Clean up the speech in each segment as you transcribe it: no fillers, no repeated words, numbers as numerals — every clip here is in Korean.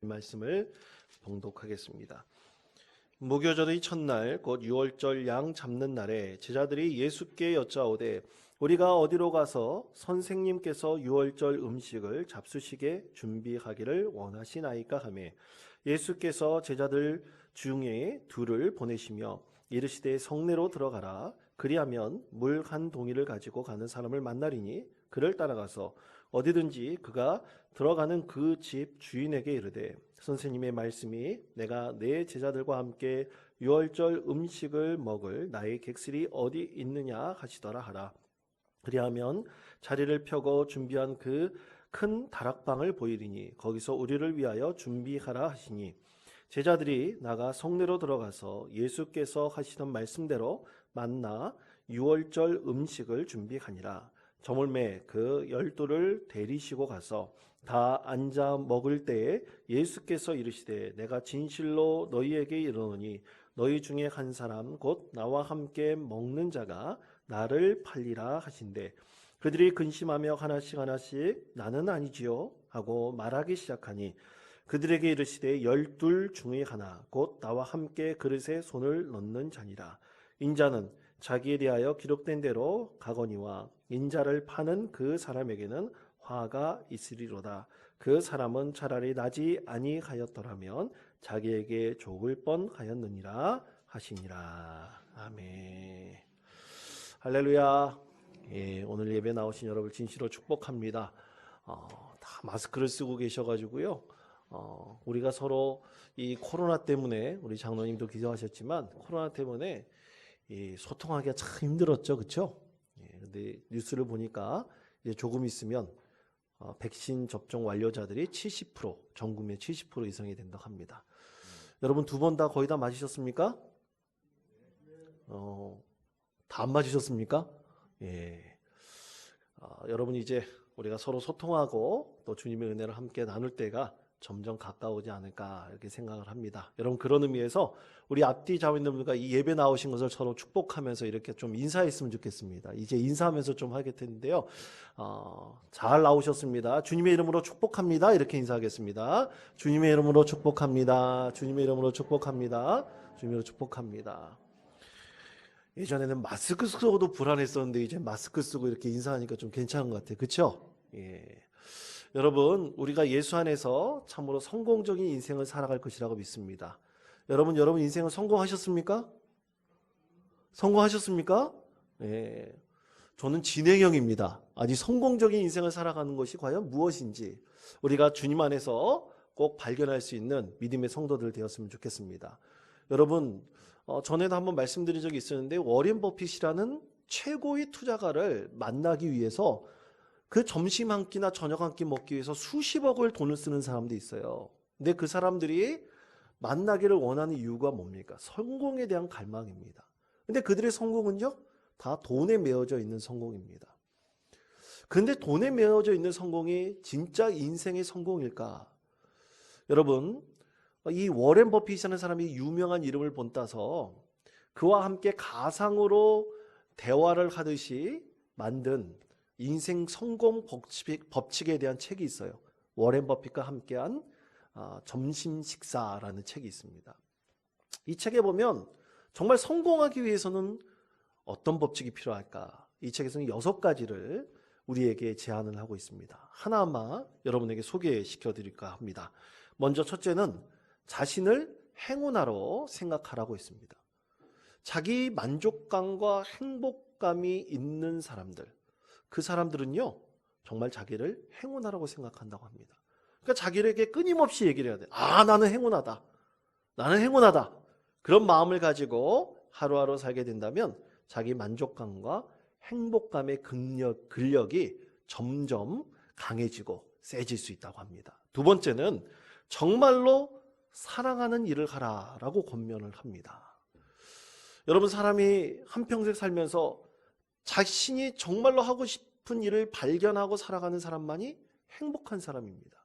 말씀을 봉독하겠습니다. 무교절의 첫날 곧 유월절 양 잡는 날에 제자들이 예수께 여짜오되 우리가 어디로 가서 선생님께서 유월절 음식을 잡수시게 준비하기를 원하시나이까 하매 예수께서 제자들 중에 둘을 보내시며 이르시되 성내로 들어가라. 그리하면 물 한 동이를 가지고 가는 사람을 만나리니 그를 따라가서 어디든지 그가 들어가는 그 집 주인에게 이르되 선생님의 말씀이 내가 내 제자들과 함께 유월절 음식을 먹을 나의 객실이 어디 있느냐 하시더라 하라. 그리하면 자리를 펴고 준비한 그 큰 다락방을 보이리니 거기서 우리를 위하여 준비하라 하시니 제자들이 나가 성내로 들어가서 예수께서 하시던 말씀대로 만나 유월절 음식을 준비하니라. 저물매 그 12를 데리시고 가서 다 앉아 먹을 때에 예수께서 이르시되 내가 진실로 너희에게 이르노니 너희 중에 한 사람 곧 나와 함께 먹는 자가 나를 팔리라 하신대 그들이 근심하며 하나씩 나는 아니지요 하고 말하기 시작하니 그들에게 이르시되 12 중의 하나 곧 나와 함께 그릇에 손을 넣는 자니라. 인자는 자기에 대하여 기록된 대로 가거니와 인자를 파는 그 사람에게는 화가 있으리로다. 그 사람은 차라리 나지 아니하였더라면 자기에게 죽을 뻔하였느니라 하시니라. 아멘. 할렐루야. 예, 오늘 예배 나오신 여러분 진실로 축복합니다. 다 마스크를 쓰고 계셔가지고요. 우리가 서로 이 코로나 때문에 우리 장로님도 기도하셨지만 코로나 때문에 이 소통하기가 참 힘들었죠, 그렇죠? 예, 근데 뉴스를 보니까 이제 조금 있으면 백신 접종 완료자들이 70% 전 국민의 70% 이상이 된다고 합니다. 여러분 2번 다 거의 다 맞으셨습니까? 다 안 맞으셨습니까? 예. 여러분 이제 우리가 서로 소통하고 또 주님의 은혜를 함께 나눌 때가 점점 가까우지 않을까 이렇게 생각을 합니다. 여러분 그런 의미에서 우리 앞뒤 자매님들과 이 예배 나오신 것을 서로 축복하면서 이렇게 좀 인사했으면 좋겠습니다. 이제 인사하면서 좀 하겠는데요. 잘 나오셨습니다. 주님의 이름으로 축복합니다. 이렇게 인사하겠습니다. 주님의 이름으로 축복합니다. 주님의 이름으로 축복합니다. 주님의 이름으로 축복합니다. 예전에는 마스크 쓰고도 불안했었는데 이제 마스크 쓰고 이렇게 인사하니까 좀 괜찮은 것 같아요. 그렇죠? 예. 여러분 우리가 예수 안에서 참으로 성공적인 인생을 살아갈 것이라고 믿습니다. 여러분 인생은 성공하셨습니까? 성공하셨습니까? 예. 저는 진행형입니다. 아직 성공적인 인생을 살아가는 것이 과연 무엇인지 우리가 주님 안에서 꼭 발견할 수 있는 믿음의 성도들 되었으면 좋겠습니다. 여러분 전에도 한번 말씀드린 적이 있었는데 워렌 버핏이라는 최고의 투자가를 만나기 위해서 그 점심 한 끼나 저녁 한 끼 먹기 위해서 수십억을 돈을 쓰는 사람도 있어요. 근데 그 사람들이 만나기를 원하는 이유가 뭡니까? 성공에 대한 갈망입니다. 근데 그들의 성공은요? 다 돈에 매어져 있는 성공입니다. 그런데 돈에 매어져 있는 성공이 진짜 인생의 성공일까? 여러분 이 워렌 버핏이라는 사람이 유명한 이름을 본따서 그와 함께 가상으로 대화를 하듯이 만든 인생 성공 법칙에 대한 책이 있어요. 워렌 버핏과 함께한 점심 식사라는 책이 있습니다. 이 책에 보면 정말 성공하기 위해서는 어떤 법칙이 필요할까? 이 책에서는 6가지를 우리에게 제안을 하고 있습니다. 하나만 여러분에게 소개시켜 드릴까 합니다. 먼저 첫째는 자신을 행운아로 생각하라고 했습니다. 자기 만족감과 행복감이 있는 사람들, 그 사람들은요 정말 자기를 행운아라고 생각한다고 합니다. 그러니까 자기에게 끊임없이 얘기를 해야 돼. 나는 행운하다. 나는 행운하다. 그런 마음을 가지고 하루하루 살게 된다면 자기 만족감과 행복감의 근력이 점점 강해지고 세질 수 있다고 합니다. 두 번째는 정말로 사랑하는 일을 하라라고 권면을 합니다. 여러분 사람이 한평생 살면서 자신이 정말로 하고 싶은 일을 발견하고 살아가는 사람만이 행복한 사람입니다.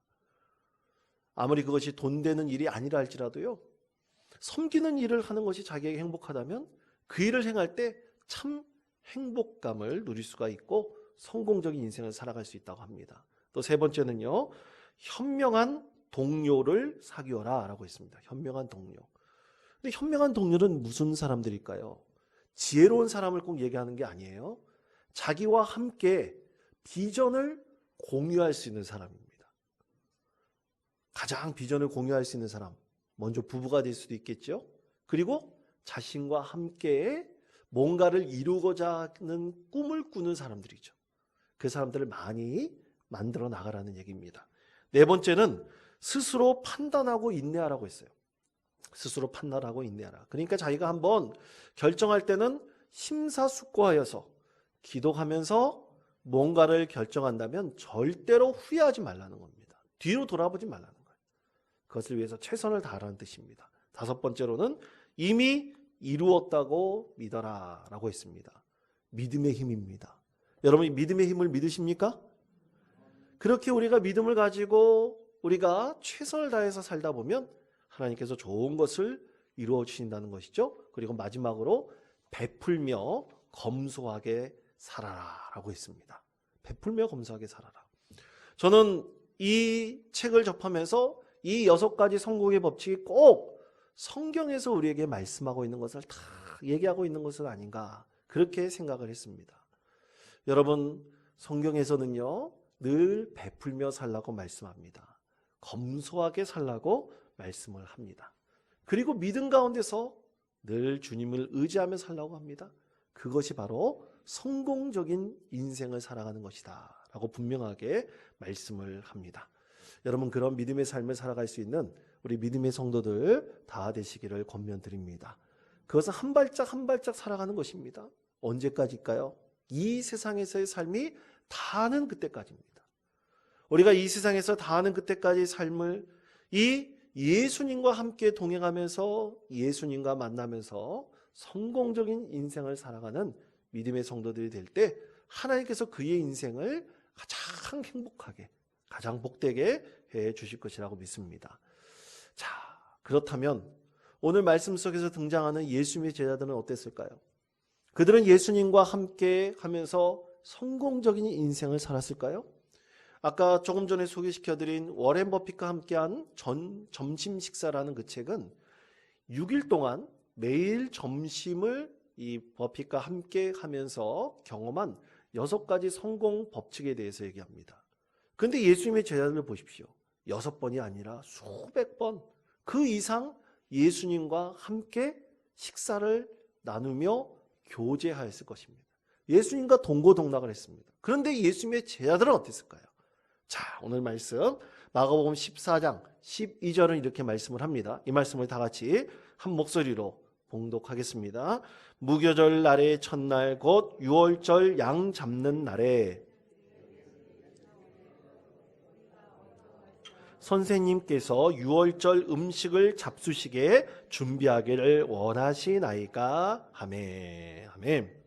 아무리 그것이 돈 되는 일이 아니라 할지라도요. 섬기는 일을 하는 것이 자기에게 행복하다면 그 일을 행할 때 참 행복감을 누릴 수가 있고 성공적인 인생을 살아갈 수 있다고 합니다. 또 세 번째는요. 현명한 동료를 사귀어라 라고 했습니다. 현명한 동료. 근데 현명한 동료는 무슨 사람들일까요? 지혜로운 사람을 꼭 얘기하는 게 아니에요. 자기와 함께 비전을 공유할 수 있는 사람입니다. 가장 비전을 공유할 수 있는 사람, 먼저 부부가 될 수도 있겠죠. 그리고 자신과 함께 뭔가를 이루고자 하는 꿈을 꾸는 사람들이죠. 그 사람들을 많이 만들어 나가라는 얘기입니다. 네 번째는 스스로 판단하고 인내하라고 했어요. 스스로 판단하고 인내하라. 그러니까 자기가 한번 결정할 때는 심사숙고하여서 기도하면서 뭔가를 결정한다면 절대로 후회하지 말라는 겁니다. 뒤로 돌아보지 말라는 거예요. 그것을 위해서 최선을 다하라는 뜻입니다. 다섯 번째로는 이미 이루었다고 믿어라 라고 했습니다. 믿음의 힘입니다. 여러분이 믿음의 힘을 믿으십니까? 그렇게 우리가 믿음을 가지고 우리가 최선을 다해서 살다 보면 하나님께서 좋은 것을 이루어 주신다는 것이죠. 그리고 마지막으로 베풀며 검소하게 살아라 라고 했습니다. 베풀며 검소하게 살아라. 저는 이 책을 접하면서 이 6가지 성공의 법칙이 꼭 성경에서 우리에게 말씀하고 있는 것을 다 얘기하고 있는 것은 아닌가, 그렇게 생각을 했습니다. 여러분, 성경에서는요 늘 베풀며 살라고 말씀합니다. 검소하게 살라고 말씀을 합니다. 그리고 믿음 가운데서 늘 주님을 의지하며 살라고 합니다. 그것이 바로 성공적인 인생을 살아가는 것이다 라고 분명하게 말씀을 합니다. 여러분, 그런 믿음의 삶을 살아갈 수 있는 우리 믿음의 성도들 다 되시기를 권면드립니다. 그것은 한 발짝 한 발짝 살아가는 것입니다. 언제까지일까요? 이 세상에서의 삶이 다하는 그때까지입니다. 우리가 이 세상에서 다하는 그때까지 삶을 이 예수님과 함께 동행하면서 예수님과 만나면서 성공적인 인생을 살아가는 믿음의 성도들이 될 때 하나님께서 그의 인생을 가장 행복하게, 가장 복되게 해 주실 것이라고 믿습니다. 자, 그렇다면 오늘 말씀 속에서 등장하는 예수님의 제자들은 어땠을까요? 그들은 예수님과 함께 하면서 성공적인 인생을 살았을까요? 아까 조금 전에 소개시켜드린 워렌 버핏과 함께한 점심 식사라는 그 책은 6일 동안 매일 점심을 이 버핏과 함께 하면서 경험한 6가지 성공 법칙에 대해서 얘기합니다. 그런데 예수님의 제자들을 보십시오. 6번이 아니라 수백 번, 그 이상 예수님과 함께 식사를 나누며 교제하였을 것입니다. 예수님과 동고동락을 했습니다. 그런데 예수님의 제자들은 어땠을까요? 자, 오늘 말씀 마가복음 14장 12절은 이렇게 말씀을 합니다. 이 말씀을 다 같이 한 목소리로 봉독하겠습니다. 무교절 날의 첫날 곧 유월절 양 잡는 날에 선생님께서 유월절 음식을 잡수시게 준비하기를 원하시나이까. 아멘. 아멘.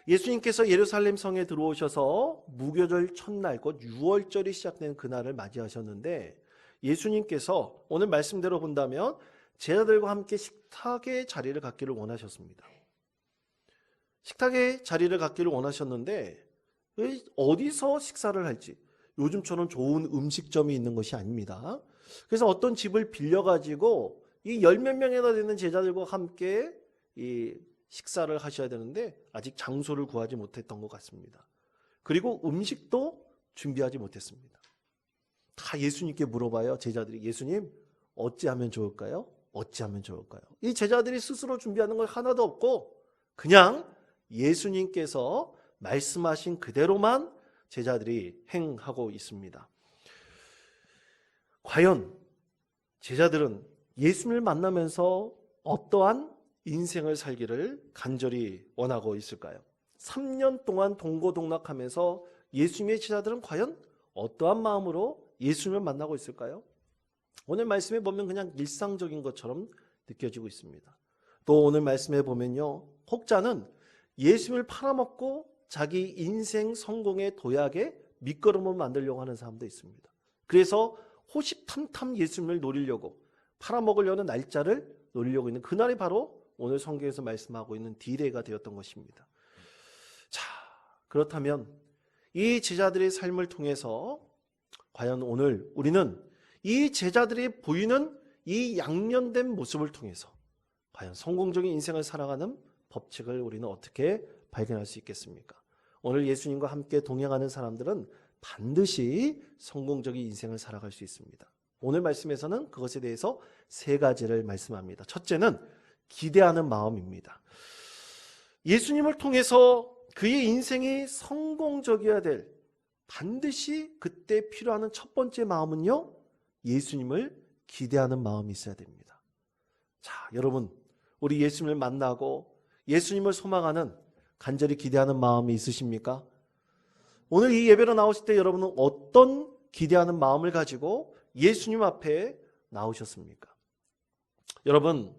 예수님께서 예루살렘 성에 들어오셔서 무교절 첫날 곧 유월절이 시작되는 그날을 맞이하셨는데, 예수님께서 오늘 말씀대로 본다면 제자들과 함께 식탁의 자리를 갖기를 원하셨습니다. 식탁의 자리를 갖기를 원하셨는데 어디서 식사를 할지, 요즘처럼 좋은 음식점이 있는 것이 아닙니다. 그래서 어떤 집을 빌려가지고 이 10몇 명이나 되는 제자들과 함께 이 식사를 하셔야 되는데 아직 장소를 구하지 못했던 것 같습니다. 그리고 음식도 준비하지 못했습니다. 다 예수님께 물어봐요. 제자들이, 예수님 어찌하면 좋을까요? 어찌하면 좋을까요? 이 제자들이 스스로 준비하는 건 하나도 없고 그냥 예수님께서 말씀하신 그대로만 제자들이 행하고 있습니다. 과연 제자들은 예수님을 만나면서 어떠한 인생을 살기를 간절히 원하고 있을까요? 3년 동안 동고동락하면서 예수님의 제자들은 과연 어떠한 마음으로 예수님을 만나고 있을까요? 오늘 말씀에 보면 그냥 일상적인 것처럼 느껴지고 있습니다. 또 오늘 말씀에 보면요, 혹자는 예수님을 팔아먹고 자기 인생 성공의 도약에 밑거름을 만들려고 하는 사람도 있습니다. 그래서 호시탐탐 예수님을 노리려고, 팔아먹으려는 날짜를 노리려고 있는 그날이 바로 오늘 성경에서 말씀하고 있는 디데이가 되었던 것입니다. 자, 그렇다면 이 제자들의 삶을 통해서 과연 오늘 우리는 이 제자들이 보이는 이 양면된 모습을 통해서 과연 성공적인 인생을 살아가는 법칙을 우리는 어떻게 발견할 수 있겠습니까? 오늘 예수님과 함께 동행하는 사람들은 반드시 성공적인 인생을 살아갈 수 있습니다. 오늘 말씀에서는 그것에 대해서 세 가지를 말씀합니다. 첫째는 기대하는 마음입니다. 예수님을 통해서 그의 인생이 성공적이어야 될 반드시 그때 필요한 첫 번째 마음은요, 예수님을 기대하는 마음이 있어야 됩니다. 자, 여러분, 우리 예수님을 만나고 예수님을 소망하는 간절히 기대하는 마음이 있으십니까? 오늘 이 예배로 나오실 때 여러분은 어떤 기대하는 마음을 가지고 예수님 앞에 나오셨습니까? 여러분,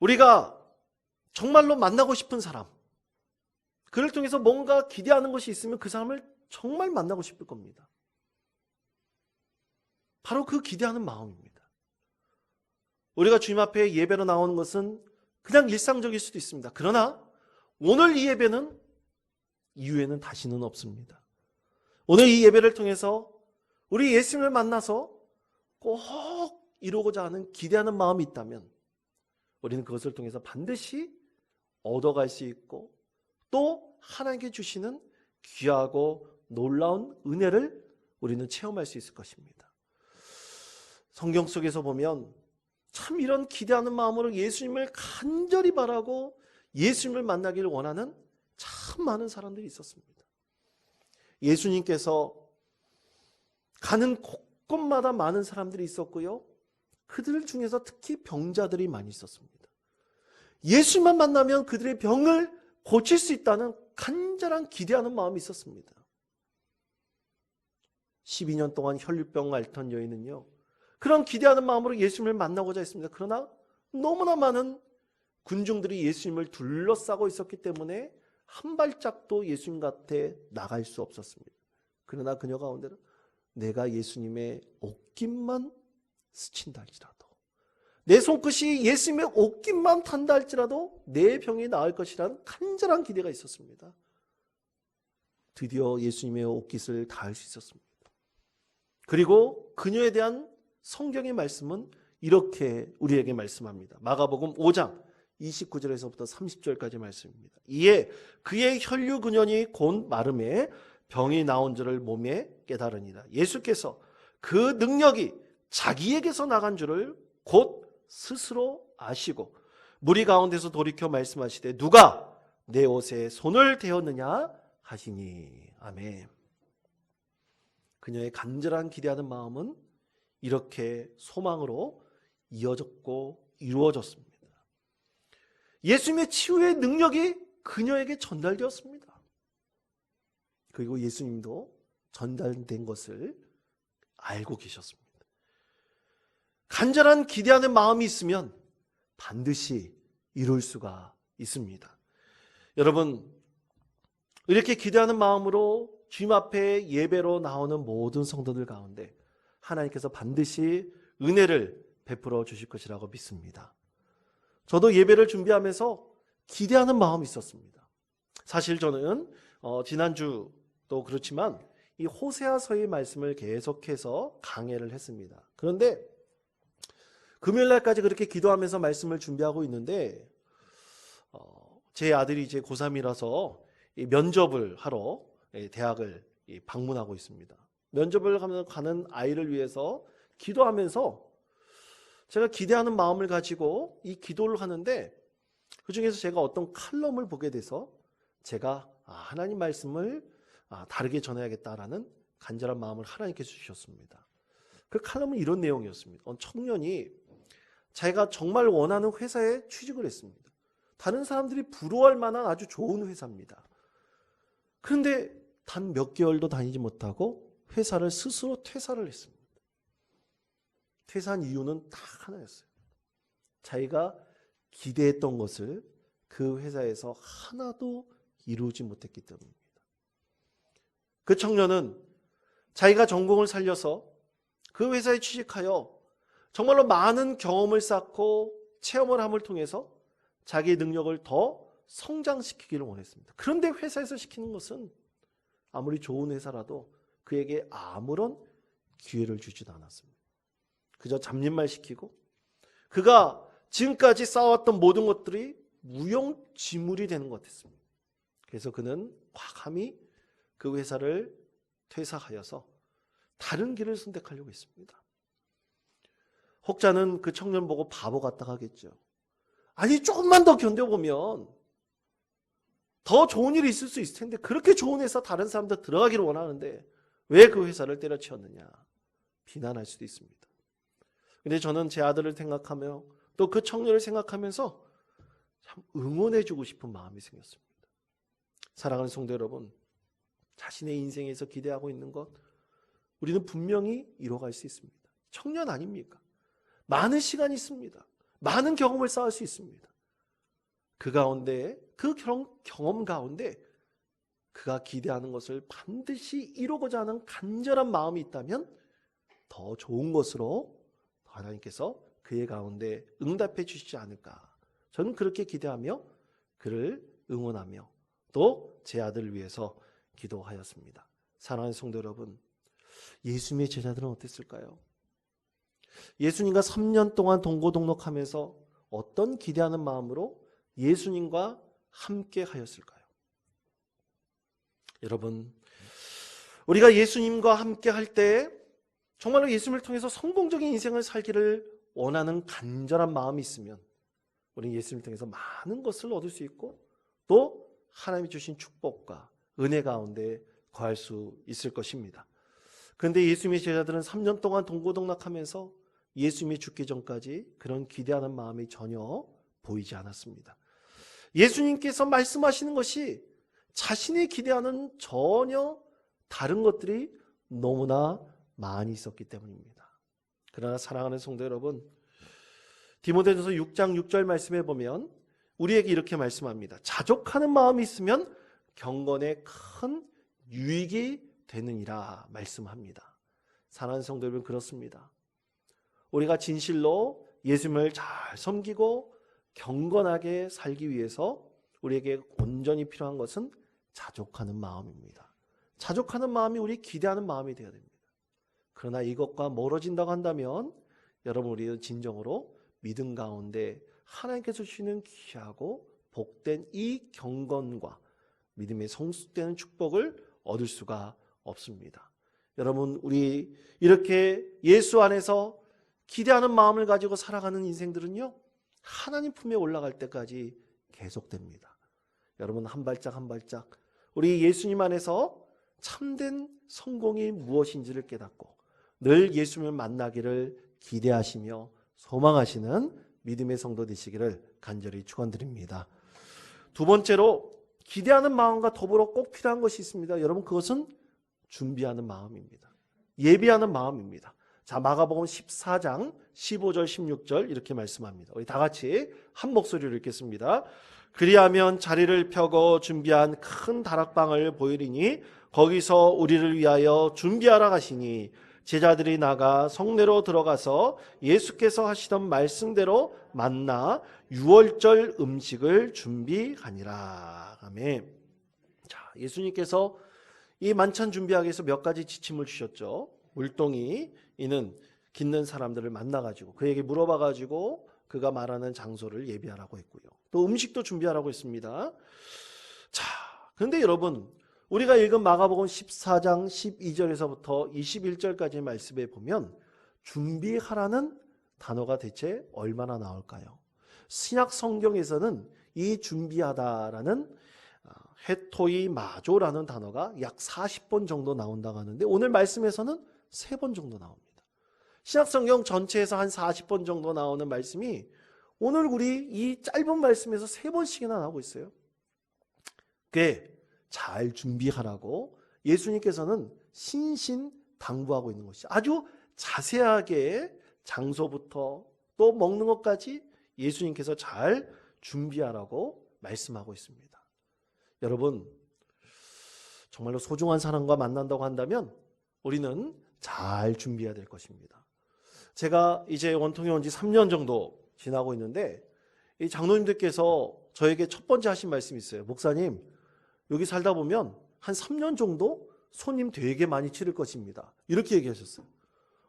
우리가 정말로 만나고 싶은 사람, 그를 통해서 뭔가 기대하는 것이 있으면 그 사람을 정말 만나고 싶을 겁니다. 바로 그 기대하는 마음입니다. 우리가 주님 앞에 예배로 나오는 것은 그냥 일상적일 수도 있습니다. 그러나 오늘 이 예배는 이후에는 다시는 없습니다. 오늘 이 예배를 통해서 우리 예수님을 만나서 꼭 이루고자 하는 기대하는 마음이 있다면 우리는 그것을 통해서 반드시 얻어갈 수 있고 또 하나님께 주시는 귀하고 놀라운 은혜를 우리는 체험할 수 있을 것입니다. 성경 속에서 보면 참 이런 기대하는 마음으로 예수님을 간절히 바라고 예수님을 만나기를 원하는 참 많은 사람들이 있었습니다. 예수님께서 가는 곳곳마다 많은 사람들이 있었고요. 그들 중에서 특히 병자들이 많이 있었습니다. 예수님만 만나면 그들의 병을 고칠 수 있다는 간절한 기대하는 마음이 있었습니다. 12년 동안 혈류병 앓던 여인은요, 그런 기대하는 마음으로 예수님을 만나고자 했습니다. 그러나 너무나 많은 군중들이 예수님을 둘러싸고 있었기 때문에 한 발짝도 예수님 곁에 나갈 수 없었습니다. 그러나 그녀 가운데는 내가 예수님의 옷깃만 스친다 할지라도, 내 손끝이 예수님의 옷깃만 탄다 할지라도 내 병이 나을 것이라는 간절한 기대가 있었습니다. 드디어 예수님의 옷깃을 닿을 수 있었습니다. 그리고 그녀에 대한 성경의 말씀은 이렇게 우리에게 말씀합니다. 마가복음 5장 29절에서부터 30절까지 말씀입니다. 이에 그의 혈류 근연이 곧 마름에 병이 나온 줄을 몸에 깨달으니라. 예수께서 그 능력이 자기에게서 나간 줄을 곧 스스로 아시고 무리 가운데서 돌이켜 말씀하시되 누가 내 옷에 손을 대었느냐 하시니. 아멘. 그녀의 간절한 기대하는 마음은 이렇게 소망으로 이어졌고 이루어졌습니다. 예수님의 치유의 능력이 그녀에게 전달되었습니다. 그리고 예수님도 전달된 것을 알고 계셨습니다. 간절한 기대하는 마음이 있으면 반드시 이룰 수가 있습니다. 여러분, 이렇게 기대하는 마음으로 주님 앞에 예배로 나오는 모든 성도들 가운데 하나님께서 반드시 은혜를 베풀어 주실 것이라고 믿습니다. 저도 예배를 준비하면서 기대하는 마음이 있었습니다. 사실 저는 지난주도 그렇지만 이 호세아서의 말씀을 계속해서 강해를 했습니다. 그런데 금요일 날까지 그렇게 기도하면서 말씀을 준비하고 있는데 제 아들이 이제 고3이라서 면접을 하러 대학을 방문하고 있습니다. 면접을 가는 아이를 위해서 기도하면서 제가 기대하는 마음을 가지고 이 기도를 하는데 그중에서 제가 어떤 칼럼을 보게 돼서 제가 하나님 말씀을 다르게 전해야겠다라는 간절한 마음을 하나님께서 주셨습니다. 그 칼럼은 이런 내용이었습니다. 청년이 자기가 정말 원하는 회사에 취직을 했습니다. 다른 사람들이 부러워할 만한 아주 좋은 회사입니다. 그런데 단 몇 개월도 다니지 못하고 회사를 스스로 퇴사를 했습니다. 퇴사한 이유는 딱 하나였어요. 자기가 기대했던 것을 그 회사에서 하나도 이루지 못했기 때문입니다. 그 청년은 자기가 전공을 살려서 그 회사에 취직하여 정말로 많은 경험을 쌓고 체험을 함을 통해서 자기의 능력을 더 성장시키기를 원했습니다. 그런데 회사에서 시키는 것은 아무리 좋은 회사라도 그에게 아무런 기회를 주지도 않았습니다. 그저 잡일만 시키고 그가 지금까지 쌓아왔던 모든 것들이 무용지물이 되는 것 같았습니다. 그래서 그는 과감히 그 회사를 퇴사하여서 다른 길을 선택하려고 했습니다. 혹자는 그 청년 보고 바보 같다 하겠죠. 아니 조금만 더 견뎌보면 더 좋은 일이 있을 수 있을 텐데 그렇게 좋은 회사 다른 사람들 들어가기를 원하는데 왜 그 회사를 때려치웠느냐 비난할 수도 있습니다. 근데 저는 제 아들을 생각하며 또 그 청년을 생각하면서 참 응원해주고 싶은 마음이 생겼습니다. 사랑하는 성도 여러분, 자신의 인생에서 기대하고 있는 것 우리는 분명히 이뤄갈 수 있습니다. 청년 아닙니까? 많은 시간이 있습니다. 많은 경험을 쌓을 수 있습니다. 그 가운데 그 경험 가운데 그가 기대하는 것을 반드시 이루고자 하는 간절한 마음이 있다면 더 좋은 것으로 하나님께서 그의 가운데 응답해 주시지 않을까. 저는 그렇게 기대하며 그를 응원하며 또 제 아들을 위해서 기도하였습니다. 사랑하는 성도 여러분, 예수님의 제자들은 어땠을까요? 예수님과 3년 동안 동고동락하면서 어떤 기대하는 마음으로 예수님과 함께 하였을까요? 여러분, 우리가 예수님과 함께 할 때 정말로 예수님을 통해서 성공적인 인생을 살기를 원하는 간절한 마음이 있으면 우리는 예수님을 통해서 많은 것을 얻을 수 있고 또 하나님이 주신 축복과 은혜 가운데 거할 수 있을 것입니다. 그런데 예수님의 제자들은 3년 동안 동고동락하면서 예수님이 죽기 전까지 그런 기대하는 마음이 전혀 보이지 않았습니다. 예수님께서 말씀하시는 것이 자신이 기대하는 전혀 다른 것들이 너무나 많이 있었기 때문입니다. 그러나 사랑하는 성도 여러분, 디모데전서 6장 6절 말씀에 보면 우리에게 이렇게 말씀합니다. 자족하는 마음이 있으면 경건에 큰 유익이 되느니라 말씀합니다. 사랑하는 성도 여러분, 그렇습니다. 우리가 진실로 예수님을 잘 섬기고 경건하게 살기 위해서 우리에게 온전히 필요한 것은 자족하는 마음입니다. 자족하는 마음이 우리 기대하는 마음이 되어야 됩니다. 그러나 이것과 멀어진다고 한다면 여러분 우리는 진정으로 믿음 가운데 하나님께서 주시는 귀하고 복된 이 경건과 믿음의 성숙되는 축복을 얻을 수가 없습니다. 여러분 우리 이렇게 예수 안에서 기대하는 마음을 가지고 살아가는 인생들은요 하나님 품에 올라갈 때까지 계속됩니다. 여러분 한 발짝 한 발짝 우리 예수님 안에서 참된 성공이 무엇인지를 깨닫고 늘 예수님을 만나기를 기대하시며 소망하시는 믿음의 성도 되시기를 간절히 축원드립니다. 두 번째로 기대하는 마음과 더불어 꼭 필요한 것이 있습니다. 여러분 그것은 준비하는 마음입니다. 예비하는 마음입니다. 자, 마가복음 14장 15절 16절 이렇게 말씀합니다. 우리 다 같이 한 목소리로 읽겠습니다. 그리하면 자리를 펴고 준비한 큰 다락방을 보이리니 거기서 우리를 위하여 준비하라 하시니 제자들이 나가 성내로 들어가서 예수께서 하시던 말씀대로 만나 유월절 음식을 준비하니라. 아멘. 자, 예수님께서 이 만찬 준비하기 위해서 몇 가지 지침을 주셨죠. 물동이 이는 깃는 사람들을 만나가지고 그에게 물어봐가지고 그가 말하는 장소를 예비하라고 했고요. 또 음식도 준비하라고 했습니다. 자, 그런데 여러분 우리가 읽은 마가복음 14장 12절에서부터 21절까지의 말씀에 보면 준비하라는 단어가 대체 얼마나 나올까요? 신약 성경에서는 이 준비하다라는 헤토이 마조라는 단어가 약 40번 정도 나온다고 하는데 오늘 말씀에서는 3번 정도 나옵니다. 신약 성경 전체에서 한 40번 정도 나오는 말씀이 오늘 우리 이 짧은 말씀에서 3번씩이나 나오고 있어요. 그게 잘 준비하라고 예수님께서는 신신당부하고 있는 것이 아주 자세하게 장소부터 또 먹는 것까지 예수님께서 잘 준비하라고 말씀하고 있습니다. 여러분 정말로 소중한 사람과 만난다고 한다면 우리는 잘 준비해야 될 것입니다. 제가 이제 원통에 온 지 3년 정도 지나고 있는데 이 장로님들께서 저에게 첫 번째 하신 말씀이 있어요. 목사님 여기 살다 보면 한 3년 정도 손님 되게 많이 치를 것입니다. 이렇게 얘기하셨어요.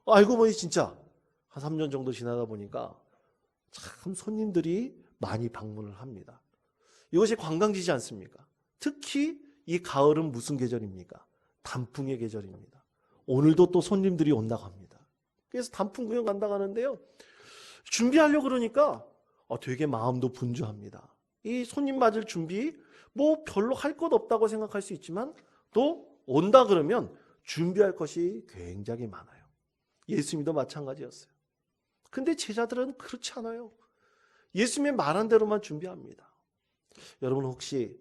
알고 보니 진짜 한 3년 정도 지나다 보니까 참 손님들이 많이 방문을 합니다. 이것이 관광지지 않습니까? 특히 이 가을은 무슨 계절입니까? 단풍의 계절입니다. 오늘도 또 손님들이 온다고 합니다. 그래서 단풍 구경 간다고 하는데요. 준비하려고 그러니까 되게 마음도 분주합니다. 이 손님 맞을 준비 뭐 별로 할 것 없다고 생각할 수 있지만 또 온다 그러면 준비할 것이 굉장히 많아요. 예수님도 마찬가지였어요. 근데 제자들은 그렇지 않아요. 예수님의 말한 대로만 준비합니다. 여러분 혹시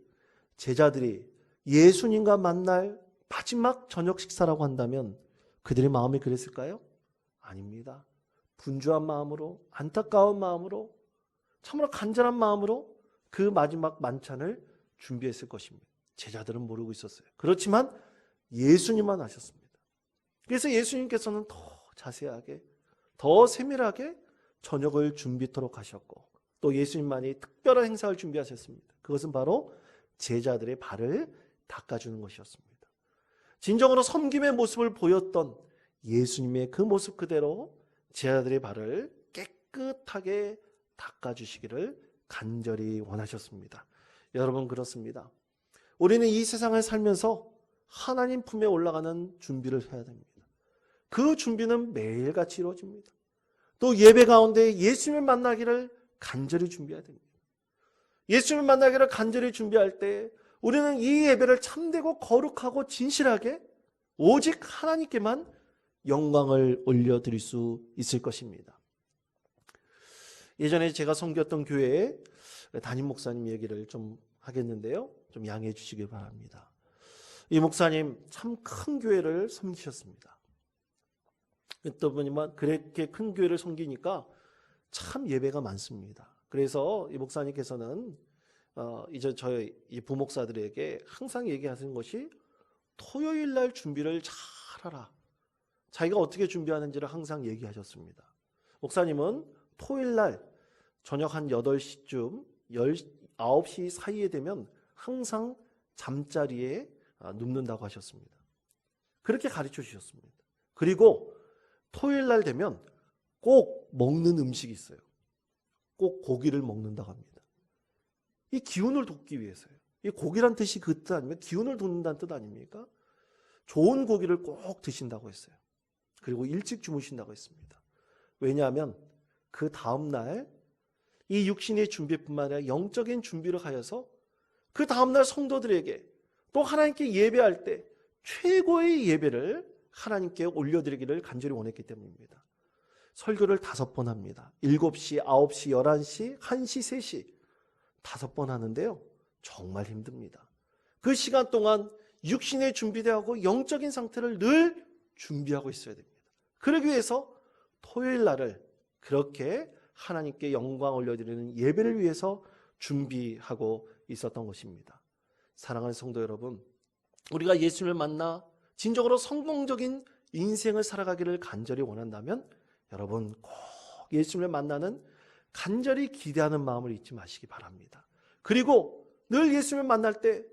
제자들이 예수님과 만날 마지막 저녁 식사라고 한다면 그들의 마음이 그랬을까요? 아닙니다. 분주한 마음으로, 안타까운 마음으로, 참으로 간절한 마음으로 그 마지막 만찬을 준비했을 것입니다. 제자들은 모르고 있었어요. 그렇지만 예수님만 아셨습니다. 그래서 예수님께서는 더 자세하게, 더 세밀하게 저녁을 준비토록 하셨고 또 예수님만이 특별한 행사를 준비하셨습니다. 그것은 바로 제자들의 발을 닦아주는 것이었습니다. 진정으로 섬김의 모습을 보였던 예수님의 그 모습 그대로 제자들의 발을 깨끗하게 닦아주시기를 간절히 원하셨습니다. 여러분 그렇습니다. 우리는 이 세상을 살면서 하나님 품에 올라가는 준비를 해야 됩니다. 그 준비는 매일같이 이루어집니다. 또 예배 가운데 예수님을 만나기를 간절히 준비해야 됩니다. 예수님을 만나기를 간절히 준비할 때 우리는 이 예배를 참되고 거룩하고 진실하게 오직 하나님께만 영광을 올려드릴 수 있을 것입니다. 예전에 제가 섬겼던 교회에 담임 목사님 얘기를 좀 하겠는데요. 좀 양해해 주시길 바랍니다. 이 목사님 참 큰 교회를 섬기셨습니다. 또 보니까 그렇게 큰 교회를 섬기니까 참 예배가 많습니다. 그래서 이 목사님께서는 이제 저희 이 부목사들에게 항상 얘기하시는 것이 토요일 날 준비를 잘하라. 자기가 어떻게 준비하는지를 항상 얘기하셨습니다. 목사님은 토요일 날 저녁 한 8시쯤 9시 사이에 되면 항상 잠자리에 눕는다고 하셨습니다. 그렇게 가르쳐 주셨습니다. 그리고 토요일 날 되면 꼭 먹는 음식이 있어요. 꼭 고기를 먹는다고 합니다. 이 기운을 돋기 위해서요. 이 고기란 뜻이 그 뜻 아니면 기운을 돋는다는 뜻 아닙니까? 좋은 고기를 꼭 드신다고 했어요. 그리고 일찍 주무신다고 했습니다. 왜냐하면 그 다음날 이 육신의 준비뿐만 아니라 영적인 준비를 하여서 그 다음날 성도들에게 또 하나님께 예배할 때 최고의 예배를 하나님께 올려드리기를 간절히 원했기 때문입니다. 설교를 5번 합니다. 7시, 9시, 11시, 1시, 3시 5번 하는데요. 정말 힘듭니다. 그 시간 동안 육신에 준비되고 영적인 상태를 늘 준비하고 있어야 됩니다. 그러기 위해서 토요일 날을 그렇게 하나님께 영광 올려드리는 예배를 위해서 준비하고 있었던 것입니다. 사랑하는 성도 여러분, 우리가 예수님을 만나 진정으로 성공적인 인생을 살아가기를 간절히 원한다면 여러분 꼭 예수님을 만나는 간절히 기대하는 마음을 잊지 마시기 바랍니다. 그리고 늘 예수님을 만날 때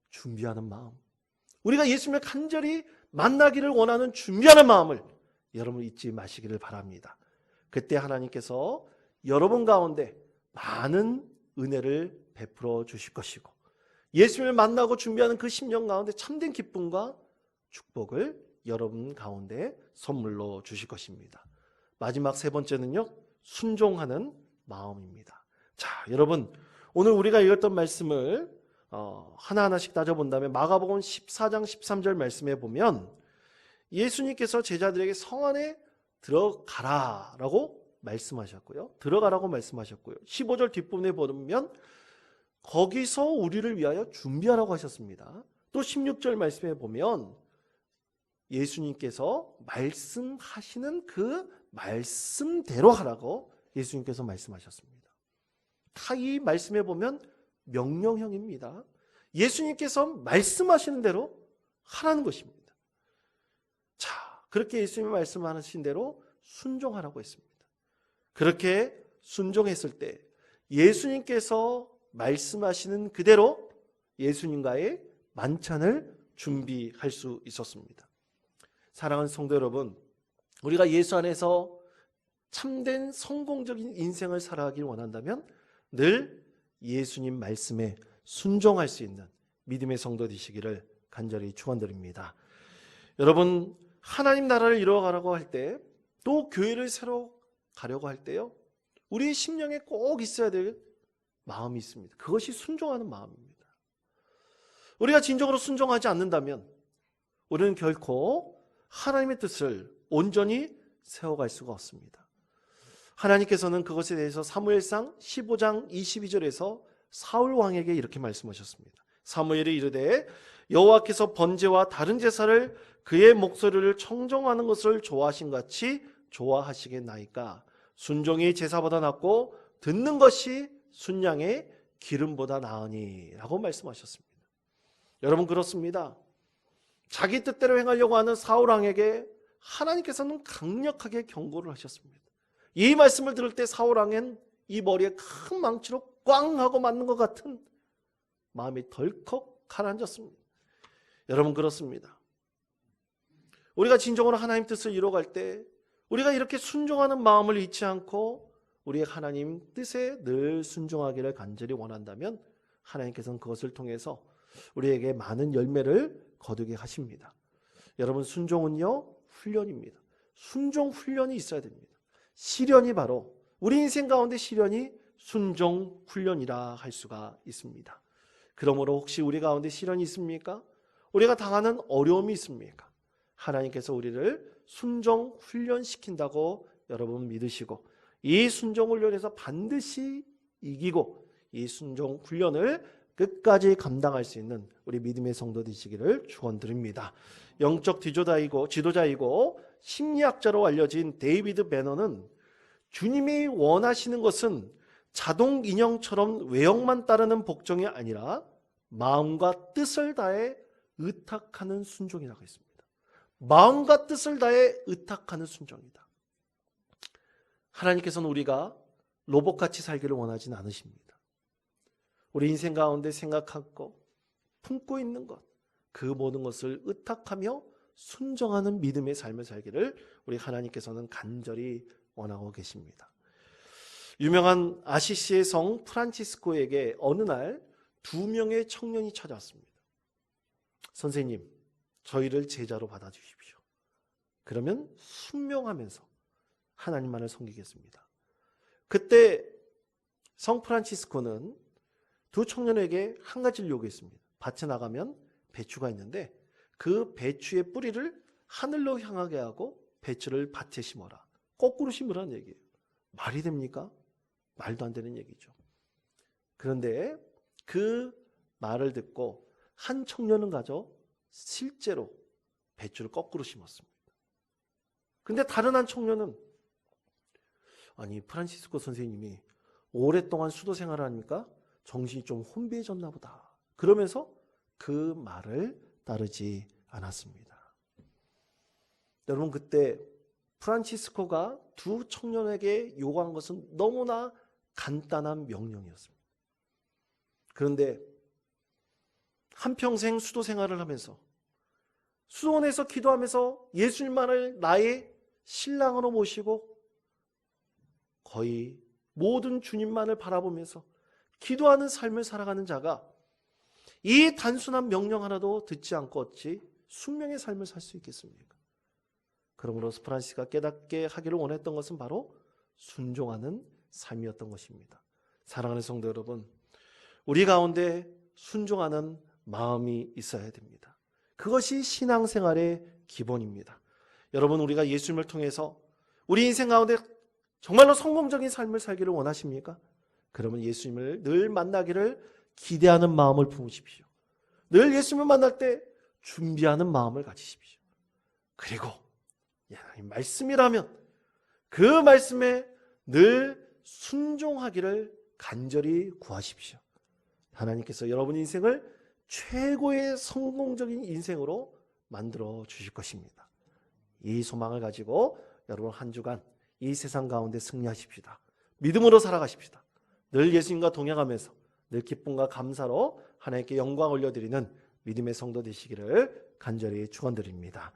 준비하는 마음, 우리가 예수님을 간절히 만나기를 원하는 준비하는 마음을 여러분 잊지 마시기를 바랍니다. 그때 하나님께서 여러분 가운데 많은 은혜를 베풀어 주실 것이고 예수님을 만나고 준비하는 그 심령 가운데 참된 기쁨과 축복을 여러분 가운데 선물로 주실 것입니다. 마지막 3번째는요, 순종하는 마음입니다. 자, 여러분 오늘 우리가 읽었던 말씀을 하나하나씩 따져본다면 마가복음 14장 13절 말씀에 보면 예수님께서 제자들에게 성 안에 들어가라라고 말씀하셨고요. 들어가라고 말씀하셨고요. 15절 뒷부분에 보면 거기서 우리를 위하여 준비하라고 하셨습니다. 또 16절 말씀에 보면 예수님께서 말씀하시는 그 말씀대로 하라고 예수님께서 말씀하셨습니다. 다 이 말씀에 보면 명령형입니다. 예수님께서 말씀하시는 대로 하라는 것입니다. 자, 그렇게 예수님이 말씀하신 대로 순종하라고 했습니다. 그렇게 순종했을 때 예수님께서 말씀하시는 그대로 예수님과의 만찬을 준비할 수 있었습니다. 사랑하는 성도 여러분, 우리가 예수 안에서 참된 성공적인 인생을 살아가길 원한다면 늘 예수님 말씀에 순종할 수 있는 믿음의 성도 되시기를 간절히 축원드립니다. 여러분, 하나님 나라를 이루어가라고 할 때, 또 교회를 새로 가려고 할 때요, 우리의 심령에 꼭 있어야 될 마음이 있습니다. 그것이 순종하는 마음입니다. 우리가 진정으로 순종하지 않는다면 우리는 결코 하나님의 뜻을 온전히 세워갈 수가 없습니다. 하나님께서는 그것에 대해서 사무엘상 15장 22절에서 사울 왕에게 이렇게 말씀하셨습니다. 사무엘이 이르되 여호와께서 번제와 다른 제사를 그의 목소리를 청정하는 것을 좋아하신 같이 좋아하시겠나이까. 순종이 제사보다 낫고 듣는 것이 순양의 기름보다 나으니 라고 말씀하셨습니다. 여러분, 그렇습니다. 자기 뜻대로 행하려고 하는 사울 왕에게 하나님께서는 강력하게 경고를 하셨습니다. 이 말씀을 들을 때 사울 왕은 이 머리에 큰 망치로 꽝 하고 맞는 것 같은 마음이 덜컥 가라앉았습니다. 여러분, 그렇습니다. 우리가 진정으로 하나님 뜻을 이루어갈 때 우리가 이렇게 순종하는 마음을 잊지 않고 우리의 하나님 뜻에 늘 순종하기를 간절히 원한다면 하나님께서는 그것을 통해서 우리에게 많은 열매를 거두게 하십니다. 여러분, 순종은요, 훈련입니다. 순종 훈련이 있어야 됩니다. 시련이 바로, 우리 인생 가운데 시련이 순종 훈련이라 할 수가 있습니다. 그러므로 혹시 우리 가운데 시련이 있습니까? 우리가 당하는 어려움이 있습니까? 하나님께서 우리를 순종 훈련시킨다고 여러분 믿으시고, 이 순종 훈련에서 반드시 이기고 이 순종 훈련을 끝까지 감당할 수 있는 우리 믿음의 성도 되시기를 축원드립니다. 영적 지도자이고 심리학자로 알려진 데이비드 배너는 주님이 원하시는 것은 자동 인형처럼 외형만 따르는 복종이 아니라 마음과 뜻을 다해 의탁하는 순종이라고 했습니다. 마음과 뜻을 다해 의탁하는 순종이다. 하나님께서는 우리가 로봇같이 살기를 원하지는 않으십니다. 우리 인생 가운데 생각하고 품고 있는 것, 그 모든 것을 의탁하며 순종하는 믿음의 삶을 살기를 우리 하나님께서는 간절히 원하고 계십니다. 유명한 아시시의 성 프란치스코에게 어느 날 2명의 청년이 찾아왔습니다. 선생님, 저희를 제자로 받아주십시오. 그러면 순명하면서 하나님만을 섬기겠습니다. 그때 성 프란치스코는 두 청년에게 한 가지를 요구했습니다. 밭에 나가면 배추가 있는데 그 배추의 뿌리를 하늘로 향하게 하고 배추를 밭에 심어라. 거꾸로 심으라는 얘기예요. 말이 됩니까? 말도 안 되는 얘기죠. 그런데 그 말을 듣고 한 청년은 가져 실제로 배추를 거꾸로 심었습니다. 근데 다른 한 청년은, 아니, 프란시스코 선생님이 오랫동안 수도 생활을 하니까 정신이 좀 혼비해졌나 보다, 그러면서 그 말을 따르지 않았습니다. 여러분, 그때 프란치스코가 두 청년에게 요구한 것은 너무나 간단한 명령이었습니다. 그런데 한평생 수도 생활을 하면서 수도원에서 기도하면서 예수님만을 나의 신랑으로 모시고 거의 모든 주님만을 바라보면서 기도하는 삶을 살아가는 자가 이 단순한 명령 하나도 듣지 않고 어찌 순명의 삶을 살 수 있겠습니까? 그러므로 프란시스가 깨닫게 하기를 원했던 것은 바로 순종하는 삶이었던 것입니다. 사랑하는 성도 여러분, 우리 가운데 순종하는 마음이 있어야 됩니다. 그것이 신앙생활의 기본입니다. 여러분, 우리가 예수님을 통해서 우리 인생 가운데 정말로 성공적인 삶을 살기를 원하십니까? 그러면 예수님을 늘 만나기를 기대하는 마음을 품으십시오. 늘 예수님을 만날 때 준비하는 마음을 가지십시오. 그리고 말씀이라면 그 말씀에 늘 순종하기를 간절히 구하십시오. 하나님께서 여러분 인생을 최고의 성공적인 인생으로 만들어 주실 것입니다. 이 소망을 가지고 여러분 한 주간 이 세상 가운데 승리하십시다. 믿음으로 살아가십시다. 늘 예수님과 동행하면서 늘 기쁨과 감사로 하나님께 영광 올려드리는 믿음의 성도 되시기를 간절히 축원드립니다.